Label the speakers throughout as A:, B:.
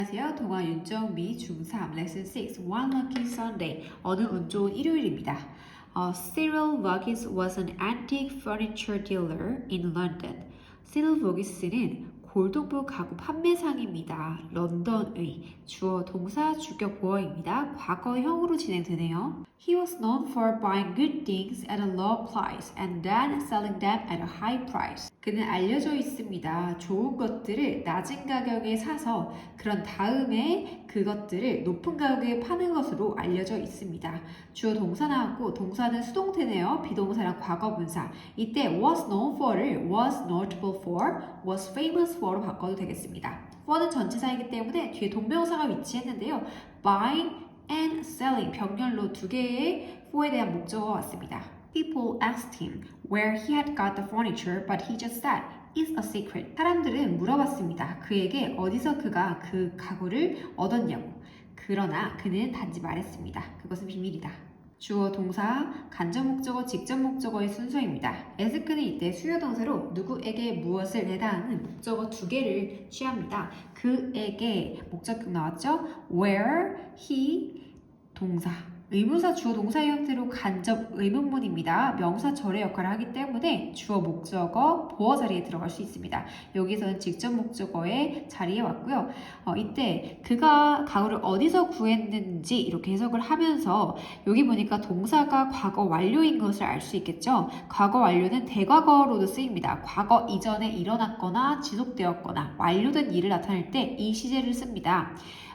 A: 안녕하세요. 동아 윤정미 중3 레슨 6 One Lucky Sunday 어느 운 좋은 일요일입니다. Cyril Vogis was an antique furniture dealer in London. Cyril Vogis는 골동품 가구 판매상입니다. 런던의 주어 동사 주격 보어입니다. 과거형으로 진행되네요. He was known for buying good things at a low price and then selling them at a high price. 그는 알려져 있습니다. 좋은 것들을 낮은 가격에 사서 그런 다음에 그것들을 높은 가격에 파는 것으로 알려져 있습니다. 주어 동사 나왔고 동사는 수동태네요. 비동사랑 과거분사. 이때 was known for를 was notable for, was famous for로 바꿔도 되겠습니다. for는 전치사이기 때문에 뒤에 동명사가 위치했는데요. buying and selling 병렬로 두 개의 for에 대한 목적어가 왔습니다. People asked him where he had got the furniture, but he just said, "It's a secret." 사람들은 물어봤습니다. 그에게 어디서 그가 그 가구를 얻었냐고. 그러나 그는 단지 말했습니다. 그것은 비밀이다. 주어, 동사, 간접 목적어, 직접 목적어의 순서입니다. as크는 이때 수요 동사로 누구에게 무엇을 해당하는 목적어 두 개를 취합니다. 그에게 목적격 나왔죠? where, he, 동사. 의문사 주어 동사의 형태로 간접 의문문입니다. 명사 절의 역할을 하기 때문에 주어 목적어 보어 자리에 들어갈 수 있습니다. 여기서는 직접 목적어의 자리에 왔고요. 이때 그가 가구를 어디서 구했는지 이렇게 해석을 하면서 여기 보니까 동사가 과거 완료인 것을 알 수 있겠죠. 과거 완료는 대과거로도 쓰입니다. 과거 이전에 일어났거나 지속되었거나 완료된 일을 나타낼 때 이 시제를 씁니다.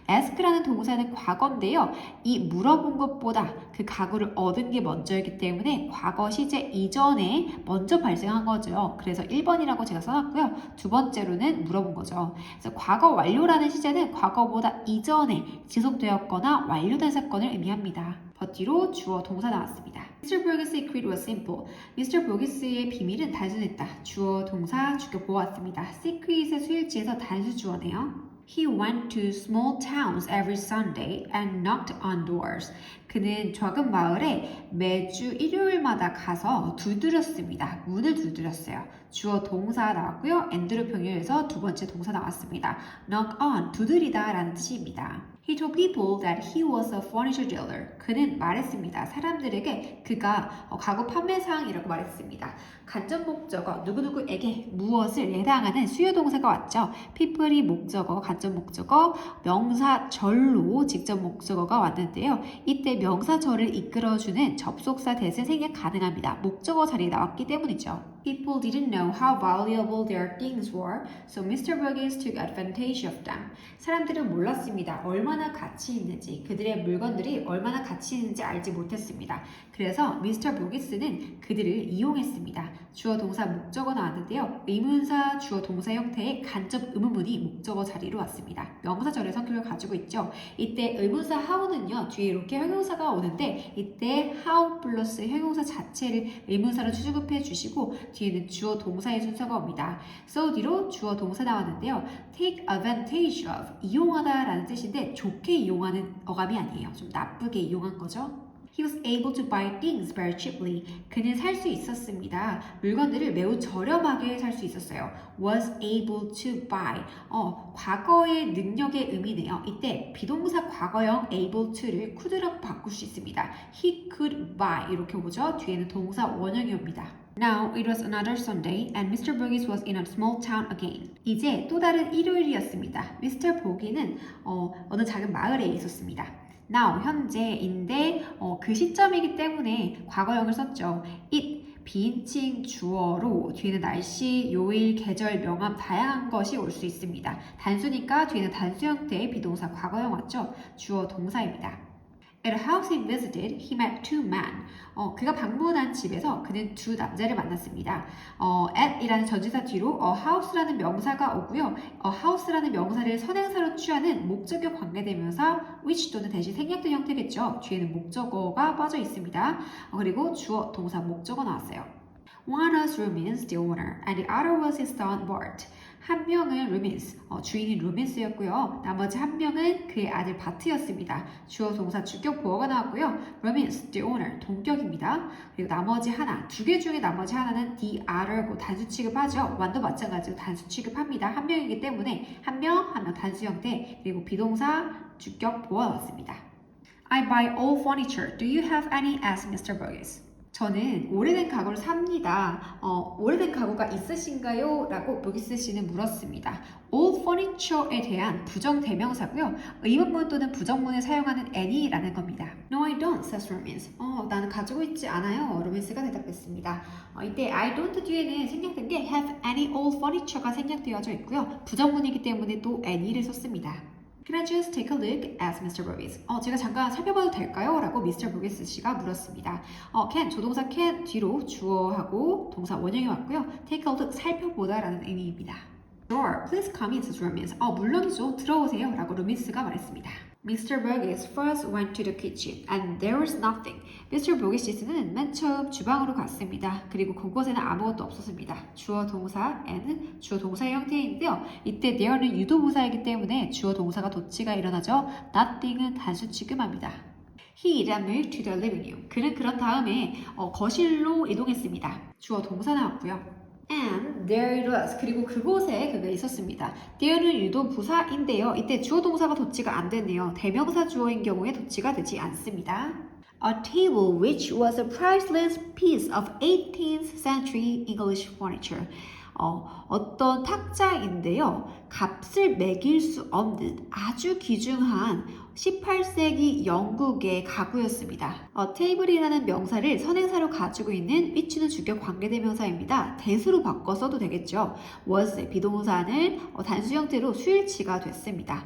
A: ask라는 동사는 과거인데요. 이 물어본 것보다 그 가구를 얻은 게 먼저이기 때문에 과거 시제 이전에 먼저 발생한 거죠. 그래서 1번이라고 제가 써놨고요. 두 번째로는 물어본 거죠. 그래서 과거 완료라는 시제는 과거보다 이전에 지속되었거나 완료된 사건을 의미합니다. 버티로 주어 동사 나왔습니다. Mr. Burgess' secret was simple. Mr. Burgess의 비밀은 단순했다. 주어 동사 주격 보았습니다. secret의 수일치에서 단수 주어네요. He went to small towns every Sunday and knocked on doors. 그는 작은 마을에 매주 일요일마다 가서 두드렸습니다. 문을 두드렸어요. 주어 동사 나왔고요. and로 병렬에서 두 번째 동사 나왔습니다. knock on, 두드리다 라는 뜻입니다. He told people that he was a furniture dealer. 그는 말했습니다. 사람들에게 그가 가구 판매상이라고 말했습니다. 간접 목적어, 누구누구에게 무엇을 해당하는 수요 동사가 왔죠. people이 목적어, 간접 목적어, 명사절로 직접 목적어가 왔는데요. 이때 명사절을 이끌어주는 접속사 대신 생략 가능합니다. 목적어 자리에 나왔기 때문이죠. People didn't know how valuable their things were, so Mr. Burgess took advantage of them. 사람들은 몰랐습니다. 얼마나 가치 있는지, 그들의 물건들이 얼마나 가치 있는지 알지 못했습니다. 그래서 미스터 보기스는 그들을 이용했습니다. 주어 동사 목적어 나왔는데요. 의문사 주어 동사 형태의 간접 의문문이 목적어 자리로 왔습니다. 명사절의 성격을 가지고 있죠. 이때 의문사 how는요. 뒤에 이렇게 형용사가 오는데 이때 how 플러스 형용사 자체를 의문사로 취급해 주시고 뒤에는 주어 동사의 순서가 옵니다. so 뒤로 주어 동사 나왔는데요. take advantage of 이용하다 라는 뜻인데 좋게 이용하는 어감이 아니에요. 좀 나쁘게 이용한 거죠. He was able to buy things very cheaply. 그는 살 수 있었습니다. 물건들을 매우 저렴하게 살 수 있었어요. was able to buy. 과거의 능력의 의미네요. 이때 비동사 과거형 able to를 could라고 바꿀 수 있습니다. He could buy 이렇게 오죠. 뒤에는 동사 원형이 옵니다. Now it was another Sunday and Mr. Burgess was in a small town again. 이제 또 다른 일요일이었습니다. Mr. 보기는 어느 작은 마을에 있었습니다. Now 현재인데 그 시점이기 때문에 과거형을 썼죠. It 비인칭 주어로 뒤에는 날씨, 요일, 계절, 명암 다양한 것이 올 수 있습니다. 단수니까 뒤에는 단수 형태의 비동사 과거형 왔죠. 주어 동사입니다. At a house he visited, he met two men. 그가 방문한 집에서 그는 두 남자를 만났습니다. at이라는 전치사 뒤로 house라는 명사가 오고요. house라는 명사를 선행사로 취하는 목적격 관계대명사 which 또는 대신 생략된 형태겠죠. 뒤에는 목적어가 빠져 있습니다. 그리고 주어, 동사, 목적어 나왔어요. One of us remains the owner, and the other was his son Bart. 한 명은 루미스, 주인인 루미스였고요. 나머지 한 명은 그의 아들 바트였습니다. 주어 동사 주격 보어가 나왔고요. 루미스, the owner, 동격입니다. 그리고 나머지 하나, 두 개 중에 나머지 하나는 the other고 단수 취급하죠. 완도 마찬가지로 단수 취급합니다. 한 명이기 때문에 한 명 단수 형태, 그리고 비동사 주격 보어 나왔습니다. I buy old furniture. Do you have any? asked Mr. Burgess. 저는 오래된 가구를 삽니다. 오래된 가구가 있으신가요? 라고 보기스 씨는 물었습니다. Old furniture에 대한 부정 대명사고요. 의문문 또는 부정문에 사용하는 any라는 겁니다. No, I don't, says Robbins. 나는 가지고 있지 않아요. 로빈스가 대답했습니다. 이때 I don't 뒤에는 생략된 게 have any old furniture가 생략되어져 있고요. 부정문이기 때문에 또 any를 썼습니다. Can I just take a look? asked Mr. Burgess. 제가 잠깐 살펴봐도 될까요? 라고 Mr. Burgess 씨가 물었습니다. can, 조동사 can 뒤로 주어하고 동사 원형이 왔고요. take a look, 살펴보다 라는 의미입니다. Sure, please come in, says Robbins. 물론이죠. 들어오세요. 라고 로빈스가 말했습니다. Mr. Burgess first went to the kitchen and there was nothing. Mr. Burgess는 맨 처음 주방으로 갔습니다. 그리고 그곳에는 아무것도 없었습니다. 주어 동사 and 주어 동사의 형태인데요. 이때 there는 유도부사이기 때문에 주어 동사가 도치가 일어나죠. nothing은 단수 취급합니다. He then moved to the living room. 그는 그런 다음에 거실로 이동했습니다. 주어 동사 나왔고요. And there it was. 그리고 그곳에 그가 있었습니다. there는 유도 부사인데요. 이때 주어 동사가 도치가 안 됐네요. 대명사 주어인 경우에 도치가 되지 않습니다. A table which was a priceless piece of 18th century English furniture. 어떤 탁자인데요. 값을 매길 수 없는 아주 귀중한 18세기 영국의 가구였습니다. 테이블이라는 명사를 선행사로 가지고 있는 which는 주격 관계대명사입니다. 대수로 바꿔 써도 되겠죠. was 비동사는 단수 형태로 수일치가 됐습니다.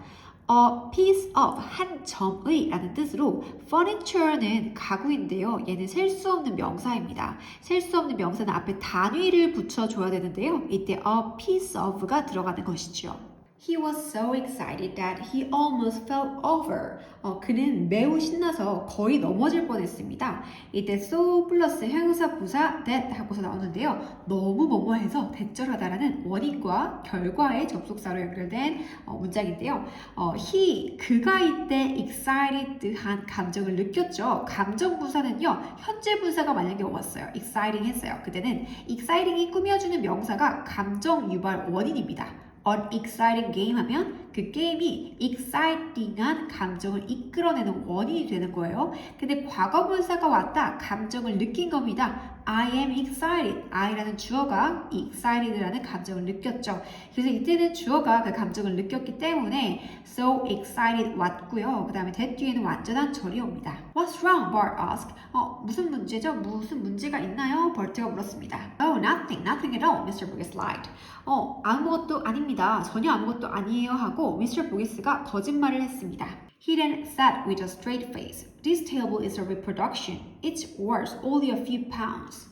A: A piece of 한 점의 라는 뜻으로 furniture는 가구인데요. 얘는 셀 수 없는 명사입니다. 셀 수 없는 명사는 앞에 단위를 붙여줘야 되는데요. 이때 a piece of가 들어가는 것이죠. He was so excited that he almost fell over. 그는 매우 신나서 거의 넘어질 뻔했습니다. 이때 so 플러스 형용사 부사 that 하고서 나오는데요. 너무 뭐뭐해서 대절하다라는 원인과 결과의 접속사로 연결된 문장인데요. 그가 이때 excited한 감정을 느꼈죠. 감정 부사는요. 현재 분사가 만약에 왔어요. exciting 했어요. 그때는 exciting이 꾸며주는 명사가 감정 유발 원인입니다. An exciting game 하면 그 게임이 exciting한 감정을 이끌어내는 원인이 되는 거예요. 근데 과거분사가 왔다 감정을 느낀 겁니다. I am excited. I라는 주어가 excited라는 감정을 느꼈죠. 그래서 이때는 주어가 그 감정을 느꼈기 때문에 so excited 왔고요. 그 다음에 that 뒤에는 완전한 절이 옵니다. What's wrong? Bart asked. 무슨 문제죠? 무슨 문제가 있나요? 버트가 물었습니다. Oh, nothing at all, Mr. Burgess lied. 아무것도 아닙니다. 전혀 아무것도 아니에요 하고 Mr. Burgess가 거짓말을 했습니다. He then said with a straight face, This table is a reproduction. It's worth only a few pounds.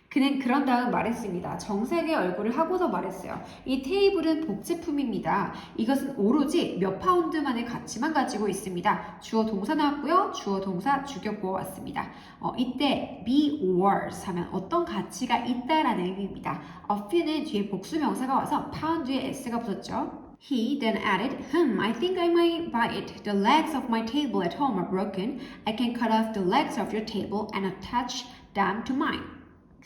A: 그는 그런 다음 말했습니다. 정색의 얼굴을 하고서 말했어요. 이 테이블은 복제품입니다. 이것은 오로지 몇 파운드만의 가치만 가지고 있습니다. 주어 동사 나왔고요. 주어 동사 주격 보어 왔습니다. 이때 be worth 하면 어떤 가치가 있다라는 의미입니다. a few는 뒤에 복수 명사가 와서 pound에 s가 붙었죠. He then added, I think I might buy it. The legs of my table at home are broken. I can cut off the legs of your table and attach them to mine.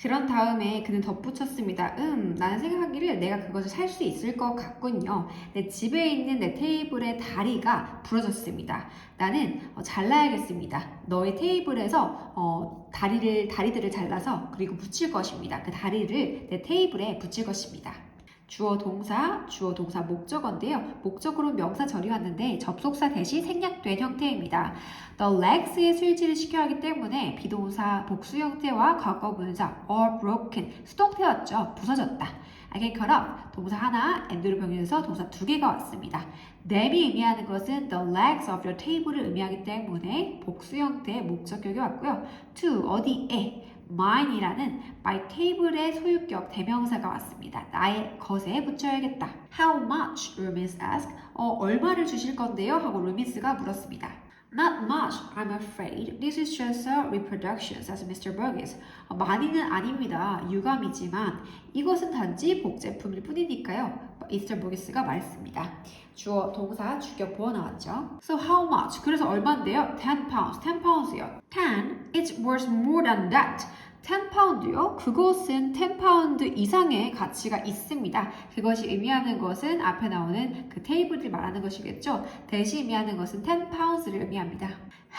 A: 그런 다음에 그는 덧붙였습니다. 나는 생각하기를 내가 그것을 살 수 있을 것 같군요. 내 집에 있는 내 테이블의 다리가 부러졌습니다. 나는 잘라야겠습니다. 너의 테이블에서 다리들을 잘라서 그리고 붙일 것입니다. 그 다리를 내 테이블에 붙일 것입니다. 주어 동사 목적어인데요. 목적으로 명사 절이 왔는데 접속사 대신 생략된 형태입니다. The legs에 수일치를 시켜야 하기 때문에 비동사 복수 형태와 과거 분사 or broken 수동태였죠. 부서졌다. I can cut off 동사 하나 and로 병해서 동사 두 개가 왔습니다. nem이 의미하는 것은 the legs of your table을 의미하기 때문에 복수 형태의 목적격이 왔고요. to 어디에 mine이라는 my table의 소유격 대명사가 왔습니다. 나의 것에 붙여야겠다. How much? Robbins asked. 얼마를 주실 건데요? 하고 로빈스가 물었습니다. Not much, I'm afraid. This is just a reproduction, says Mr. Burgess. 많이는 아닙니다. 유감이지만 이것은 단지 복제품일 뿐이니까요. Mr. Burgess가 말했습니다. 주어, 동사, 주격, 보어 나왔죠. So how much? 그래서 얼마인데요? 10 pounds, 10 pounds요. 10, it's worth more than that. 10파운드요? 그것은 10파운드 이상의 가치가 있습니다. 그것이 의미하는 것은 앞에 나오는 그 테이블을 말하는 것이겠죠. 대신 의미하는 것은 10파운드를 의미합니다.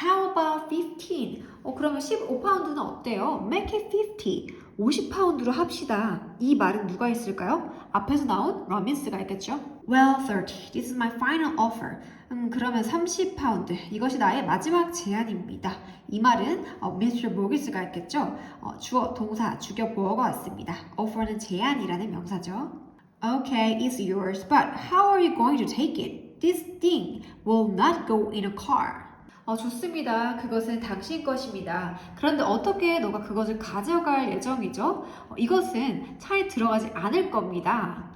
A: How about 15? 그러면 15파운드는 어때요? Make it 50. 50파운드로 합시다. 이 말은 누가 했을까요? 앞에서 나온 러민스가 했겠죠. Well, 30. This is my final offer. 그러면 30파운드. 이것이 나의 마지막 제안입니다. 이 말은 Mr. Burgess가 했겠죠. 주어, 동사, 주격, 보어가 왔습니다. offer는 제안이라는 명사죠. Okay, it's yours, but how are you going to take it? This thing will not go in a car. 좋습니다. 그것은 당신 것입니다. 그런데 어떻게 너가 그것을 가져갈 예정이죠? 이것은 차에 들어가지 않을 겁니다.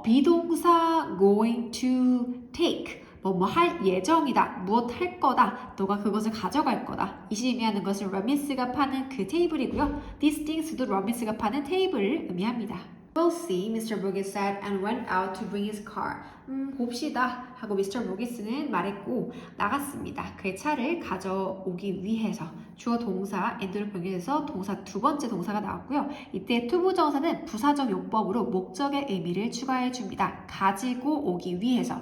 A: 비동사 going to take 뭐 할 예정이다. 무엇 할 거다. 너가 그것을 가져갈 거다. 이 시 의미하는 것은 러민스가 파는 그 테이블이고요. These things도 러민스가 파는 테이블을 의미합니다. We'll see, Mr. Burgess said and went out to bring his car. 봅시다 하고 Mr. Burgess는 말했고 나갔습니다. 그의 차를 가져오기 위해서. 주어 동사 and를 병행해서 동사 두 번째 동사가 나왔고요. 이때 투부정사는 부사적 용법으로 목적의 의미를 추가해 줍니다. 가지고 오기 위해서.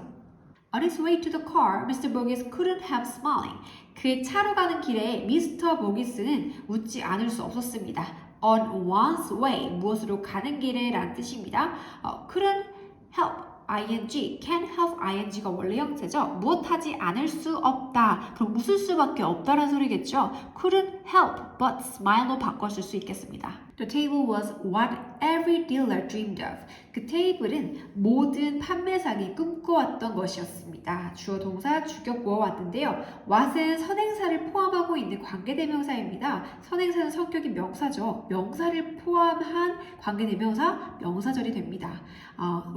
A: On his way to the car, Mr. Burgess couldn't help smiling. 그의 차로 가는 길에 미스터 보기스는 웃지 않을 수 없었습니다. On one's way, 무엇으로 가는 길에 라는 뜻입니다. couldn't help, ing, can't help ing가 원래 형태죠. 무엇하지 않을 수 없다. 그럼 웃을 수밖에 없다라는 소리겠죠. couldn't help but smile로 바꿨을 수 있겠습니다. The table was what every dealer dreamed of. 그 테이블은 모든 판매상이 꿈꿔왔던 것이었습니다. 주어 동사 주격 보어 왔는데요. what은 선행사를 포함하고 있는 관계대명사입니다. 선행사는 성격이 명사죠. 명사를 포함한 관계대명사 명사절이 됩니다.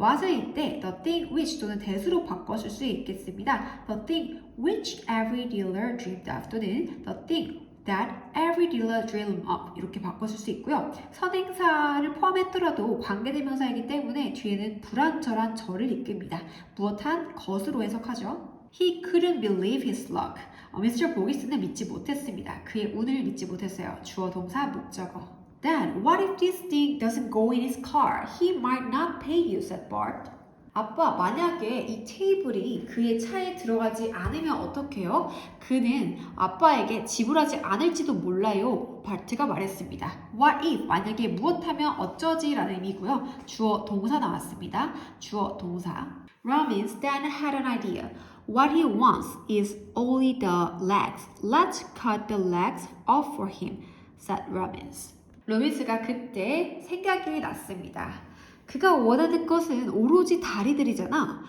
A: what을 이때 the thing which 또는 대수로 바꿔줄 수 있겠습니다. The thing which every dealer dreamed of 또는 the thing that every dealer dream of 이렇게 바꿔줄 수 있고요. 선행사를 포함했더라도 관계대명사이기 때문에 뒤에는 불완전한 절을 이끕니다. 무엇한 것으로 해석하죠. He couldn't believe his luck. Mr. 보기스는 믿지 못했습니다. 그의 운을 믿지 못했어요. 주어 동사 목적어. Dad, what if this thing doesn't go in his car? He might not pay you, said Bart. 아빠, 만약에 이 테이블이 그의 차에 들어가지 않으면 어떡해요? 그는 아빠에게 지불하지 않을지도 몰라요. 바트가 말했습니다. What if? 만약에 무엇하면 어쩌지? 라는 의미고요. 주어, 동사 나왔습니다. 주어, 동사. Robbins then had an idea. What he wants is only the legs. Let's cut the legs off for him, said Robbins. 로빈스가 그때 생각이 났습니다. 그가 원하는 것은 오로지 다리들이잖아.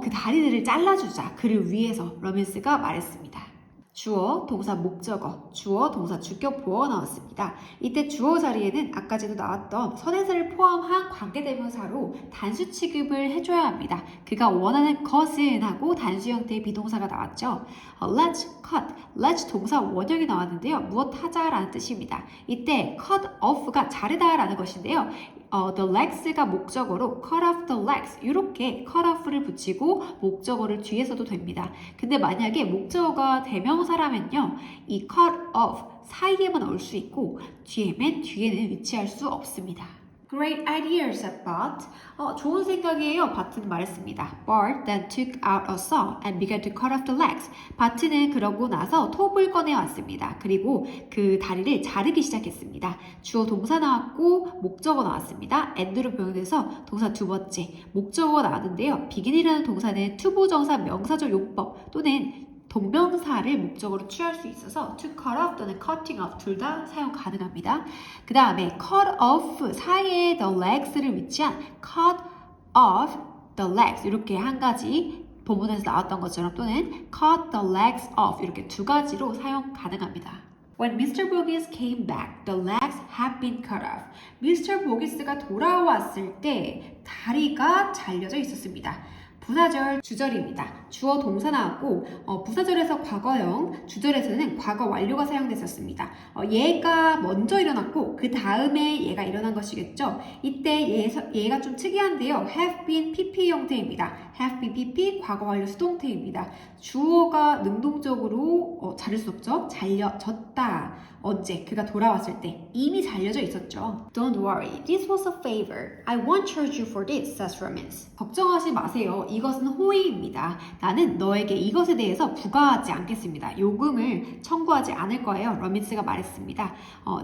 A: 그 다리들을 잘라주자. 그를 위해서 러민스가 말했습니다. 주어, 동사 목적어, 주어, 동사 주격 보어가 나왔습니다. 이때 주어 자리에는 아까 전에 나왔던 선행사를 포함한 관계대명사로 단수 취급을 해줘야 합니다. 그가 원하는 것은 하고 단수 형태의 비동사가 나왔죠. Let's cut, let's 동사 원형이 나왔는데요. 무엇 하자라는 뜻입니다. 이때 cut off가 자르다라는 것인데요. the legs가 목적어로 cut off the legs 이렇게 cut off를 붙이고 목적어를 뒤에서도 됩니다. 근데 만약에 목적어가 대명사라면요. 이 cut off 사이에만 올 수 있고 맨 뒤에는 위치할 수 없습니다. Great idea, said Bart. 좋은 생각이에요. 바트는 말했습니다. Bart then took out a saw and began to cut off the legs. 바트는 그러고 나서 톱을 꺼내왔습니다. 그리고 그 다리를 자르기 시작했습니다. 주어 동사 나왔고 목적어 나왔습니다. and로 변형돼서 동사 두 번째 목적어가 나왔는데요. begin이라는 동사는 투부정사 명사절 용법 또는 동명사를 목적으로 취할 수 있어서 to cut off 또는 cutting off 둘 다 사용 가능합니다. 그 다음에 cut off 사이에 the legs를 위치한 cut off the legs 이렇게 한 가지 본문에서 나왔던 것처럼 또는 cut the legs off 이렇게 두 가지로 사용 가능합니다. When Mr. Burgess came back, the legs had been cut off. Mr. Burgess가 돌아왔을 때 다리가 잘려져 있었습니다. 부사절, 주절입니다. 주어 동사 나왔고 부사절에서 과거형, 주절에서는 과거 완료가 사용됐었습니다. 얘가 먼저 일어났고 그 다음에 얘가 일어난 것이겠죠. 이때 얘가 좀 특이한데요. have been PP 형태입니다. have been PP 과거 완료 수동태입니다. 주어가 능동적으로 자를 수 없죠. 잘려졌다. 언제? 그가 돌아왔을 때 이미 잘려져 있었죠. Don't worry, this was a favor. I won't charge you for this, says Romance. 걱정하지 마세요. 이것은 호의입니다. 나는 너에게 이것에 대해서 부과하지 않겠습니다. 요금을 청구하지 않을 거예요. 로맨스가 말했습니다.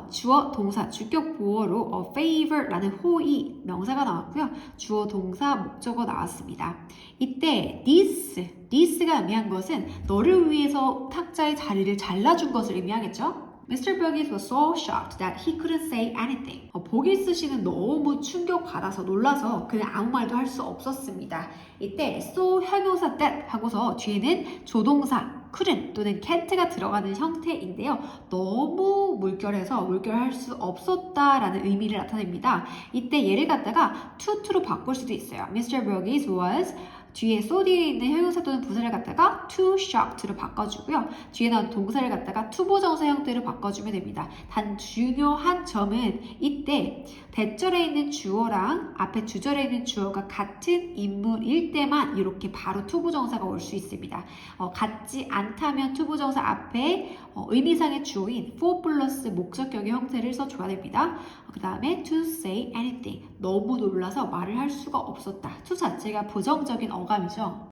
A: 주어, 동사, 주격 보어로 favor라는 호의 명사가 나왔고요. 주어, 동사, 목적어 나왔습니다. 이때 this가 의미한 것은 너를 위해서 탁자의 자리를 잘라준 것을 의미하겠죠? Mr. Burgess was so shocked that he couldn't say anything. 보기스 씨는 너무 충격받아서 놀라서 그냥 아무 말도 할 수 없었습니다. 이때 so 형용사 that 하고서 뒤에는 조동사 couldn't 또는 can't가 들어가는 형태인데요. 너무 물결해서 물결할 수 없었다라는 의미를 나타냅니다. 이때 얘를 갖다가 to로 바꿀 수도 있어요. Mr. Burgess was 뒤에 so 뒤에 있는 형용사 또는 부사를 갖다가 too shocked로 바꿔주고요. 뒤에 나온 동사를 갖다가 투보정사 형태로 바꿔주면 됩니다. 단 중요한 점은 이때 대절에 있는 주어랑 앞에 주절에 있는 주어가 같은 인물일 때만 이렇게 바로 투부정사가 올 수 있습니다. 같지 않다면 투부정사 앞에 의미상의 주어인 for 플러스 목적격의 형태를 써줘야 됩니다. 그 다음에 to say anything. 너무 놀라서 말을 할 수가 없었다. to 자체가 부정적인 어감이죠.